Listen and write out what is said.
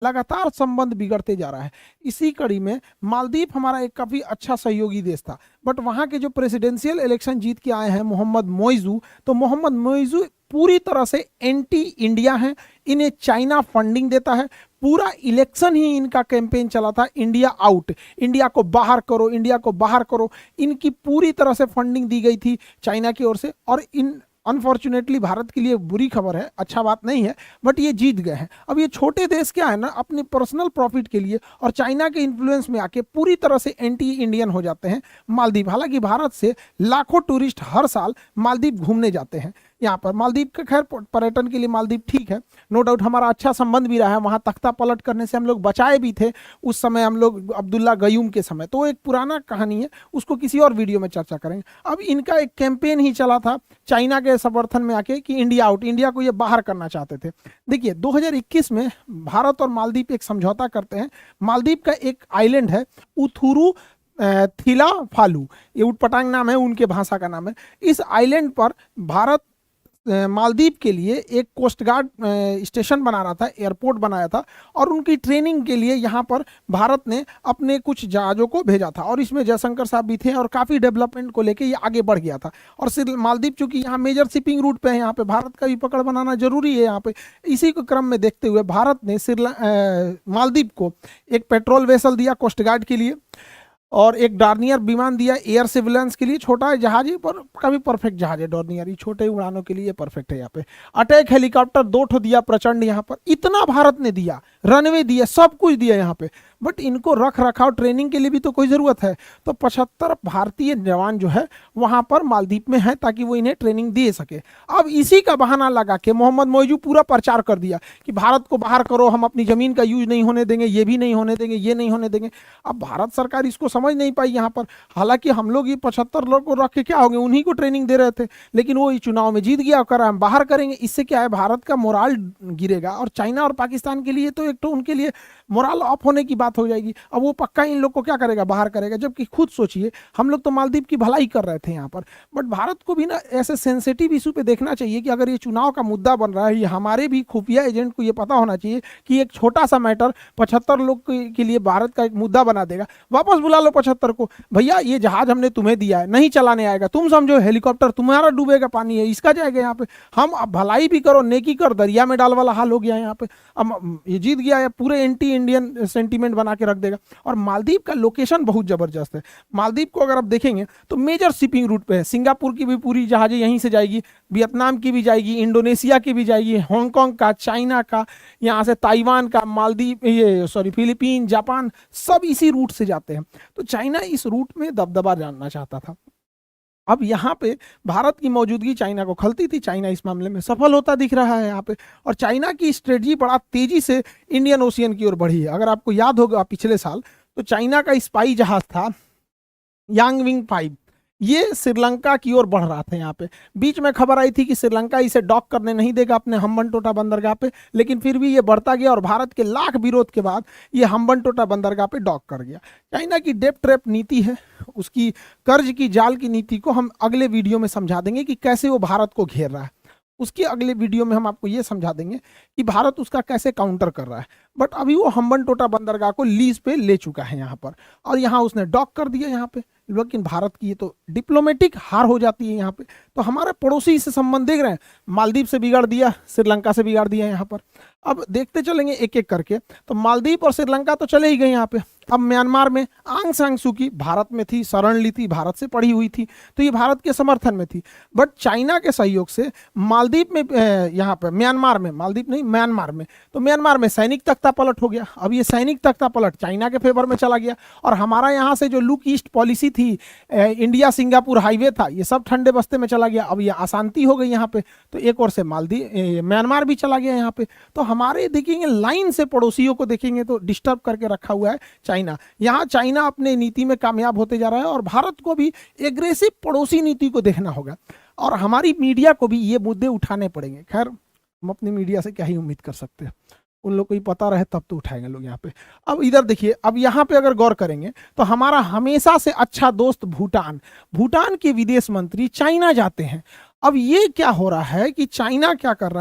लगातार संबंध बिगड़ते जा रहा है। इसी कड़ी में मालदीव हमारा एक काफी अच्छा सहयोगी देश था, बट वहां के जो प्रेसिडेंशियल इलेक्शन जीत के आए हैं मोहम्मद मोइजू, तो मोहम्मद मोइजू पूरी तरह से एंटी इंडिया हैं। इन्हें चाइना फंडिंग देता है। पूरा इलेक्शन ही इनका कैंपेन चला था इंडिया आउट, इंडिया को बाहर करो, इंडिया को बाहर करो। इनकी पूरी तरह से फंडिंग दी गई थी चाइना की ओर से। और इन अनफॉर्चुनेटली भारत के लिए बुरी खबर है, अच्छा बात नहीं है, बट ये जीत गए हैं। अब ये छोटे देश क्या है ना, अपने पर्सनल प्रॉफिट के लिए और चाइना के इन्फ्लुएंस में आके पूरी तरह से एंटी इंडियन हो जाते हैं मालदीव। हालांकि भारत से लाखों टूरिस्ट हर साल मालदीव घूमने जाते हैं। यहाँ पर मालदीव का खैर पर्यटन के लिए मालदीव ठीक है, नो डाउट हमारा अच्छा संबंध भी रहा है। वहाँ तख्ता पलट करने से हम लोग बचाए भी थे उस समय, हम लोग अब्दुल्ला गयूम के समय, तो एक पुराना कहानी है, उसको किसी और वीडियो में चर्चा करेंगे। अब इनका एक कैंपेन ही चला था चाइना के समर्थन में आके कि इंडिया आउट, इंडिया को ये बाहर करना चाहते थे। देखिए 2021 में भारत और मालदीव एक समझौता करते हैं। मालदीव का एक आइलैंड है उथुरू थिला फालू, ये उटपटांग नाम है, उनके भाषा का नाम है। इस आइलैंड पर भारत मालदीव के लिए एक कोस्ट गार्ड स्टेशन बना रहा था, एयरपोर्ट बनाया था, और उनकी ट्रेनिंग के लिए यहाँ पर भारत ने अपने कुछ जहाज़ों को भेजा था। और इसमें जयशंकर साहब भी थे, और काफ़ी डेवलपमेंट को लेके ये आगे बढ़ गया था। और सिर्फ मालदीव चूंकि यहाँ मेजर शिपिंग रूट पे है, यहाँ पे भारत का भी पकड़ बनाना जरूरी है यहाँ पे। इसी को क्रम में देखते हुए भारत ने मालदीव को एक पेट्रोल वेसल दिया कोस्ट गार्ड के लिए, और एक डॉर्नियर विमान दिया एयर सर्विलांस के लिए। छोटा जहाज है पर काफी परफेक्ट जहाज है डॉर्नियर, ये छोटे उड़ानों के लिए परफेक्ट है। यहाँ पे अटैक हेलीकॉप्टर 2 ठो दिया प्रचंड, यहाँ पर इतना भारत ने दिया, रनवे दिया, सब कुछ दिया यहाँ पे। बट इनको रख रखाव ट्रेनिंग के लिए भी तो कोई ज़रूरत है, तो 75 भारतीय जवान जो है वहाँ पर मालदीव में है ताकि वो इन्हें ट्रेनिंग दे सके। अब इसी का बहाना लगा के मोहम्मद मोइजू पूरा प्रचार कर दिया कि भारत को बाहर करो, हम अपनी ज़मीन का यूज नहीं होने देंगे, ये भी नहीं होने देंगे, ये नहीं होने देंगे। अब भारत सरकार इसको समझ नहीं पाई यहाँ पर। हालांकि हम लोग ये 75 लोग को रख के क्या हो गए, उन्हीं को ट्रेनिंग दे रहे थे, लेकिन वो इस चुनाव में जीत गया, कर हम बाहर करेंगे। इससे क्या है, भारत का मोराल गिरेगा, और चाइना और पाकिस्तान के लिए तो एक तो उनके लिए मोराल ऑफ होने की बात हो जाएगी। अब वो पक्का इन लोग को क्या करेगा, बाहर करेगा। जबकि खुद सोचिए, हम लोग तो मालदीव की भलाई कर रहे थे यहाँ पर, बट भारत को भी ना ऐसे सेंसिटिव इशू पे देखना चाहिए कि अगर ये चुनाव का मुद्दा बन रहा है, ये हमारे भी खुफिया एजेंट को ये पता होना चाहिए कि एक छोटा सा मैटर 75 लोग के लिए भारत का एक मुद्दा बना देगा। वापस बुला लो 75 को, भैया ये जहाज हमने तुम्हें दिया है, नहीं चलाने आएगा, तुम समझो हेलीकॉप्टर तुम्हारा डूबेगा, पानी है इसका जाएगा यहाँ पे। हम भलाई भी करो, नेकी कर, दरिया में डाल वाला हाल हो गया यहाँ पे। अब ये जीत गया है, पूरे एंटी इंडियन सेंटीमेंट बना के रख देगा। और मालदीव का लोकेशन बहुत जबरदस्त है। मालदीव को अगर आप देखेंगे तो मेजर शिपिंग रूट पे है। सिंगापुर की भी पूरी जहाजें यहीं से जाएगी, वियतनाम की भी जाएगी, इंडोनेशिया की भी जाएगी, हांगकांग का, चाइना का, यहाँ से ताइवान का, मालदीव ये फिलीपीन, जापान, सब इसी रूट से जाते हैं। तो चाइना इस रूट में दबदबा जानना चाहता था। अब यहाँ पे भारत की मौजूदगी चाइना को खलती थी, चाइना इस मामले में सफल होता दिख रहा है यहाँ पे। और चाइना की स्ट्रेटजी बड़ा तेजी से इंडियन ओशियन की ओर बढ़ी है। अगर आपको याद होगा पिछले साल, तो चाइना का स्पाई जहाज था यांगविंग 5, ये श्रीलंका की ओर बढ़ रहा था। यहाँ पे बीच में खबर आई थी कि श्रीलंका इसे डॉक करने नहीं देगा अपने हम्बनटोटा बंदरगाह पे, लेकिन फिर भी ये बढ़ता गया, और भारत के लाख विरोध के बाद ये हम्बनटोटा बंदरगाह पे डॉक कर गया। चाइना की डेप ट्रैप नीति है, उसकी कर्ज की जाल की नीति को हम अगले वीडियो में समझा देंगे कि कैसे वो भारत को घेर रहा है। उसके अगले वीडियो में हम आपको ये समझा देंगे कि भारत उसका कैसे काउंटर कर रहा है। बट अभी वो हम्बनटोटा बंदरगाह को लीज पे ले चुका है यहाँ पर, और यहाँ उसने डॉक कर दिया यहाँ पे। लेकिन भारत की ये तो डिप्लोमेटिक हार हो जाती है यहाँ पे। तो हमारे पड़ोसी से संबंध देख रहे हैं, मालदीव से बिगाड़ दिया, श्रीलंका से बिगाड़ दिया यहाँ पर। अब देखते चलेंगे एक एक करके। तो मालदीव और श्रीलंका तो चले ही गए यहाँ पे। अब म्यांमार में आंग सान सू की भारत में थी, शरण ली थी, भारत से पढ़ी हुई थी, तो ये भारत के समर्थन में थी। बट चाइना के सहयोग से मालदीव में, यहाँ पे म्यांमार में, मालदीव नहीं म्यांमार में, तो म्यांमार में सैनिक तख्ता पलट हो गया। अब ये सैनिक तख्ता पलट चाइना के फेवर में चला गया, और हमारा यहाँ से जो लुक ईस्ट पॉलिसी थी, इंडिया सिंगापुर हाईवे था, ये सब ठंडे बस्ते में चला गया। अब ये अशांति हो गई यहाँ पे, तो एक और से म्यांमार भी चला गया यहाँ पे। तो हमारे देखेंगे लाइन से पड़ोसियों को देखेंगे तो डिस्टर्ब करके रखा हुआ है चाइना। यहाँ चाइना अपने नीति में कामयाब होते जा रहा है, और भारत को भी एग्रेसिव पड़ोसी नीति को देखना होगा, और हमारी मीडिया को भी ये मुद्दे उठाने पड़ेंगे। खैर हम अपनी मीडिया से क्या ही उम्मीद कर सकते हैं, उन लोग को ही पता रहे तब तो उठाएंगे लोग यहाँ पे। अब इधर देखिए, अब यहाँ पे अगर गौर करेंगे तो हमारा हमेशा से अच्छा दोस्त भूटान के विदेश मंत्री चाइना जाते हैं। अब ये क्या हो रहा है कि चाइना क्या कर रहा है,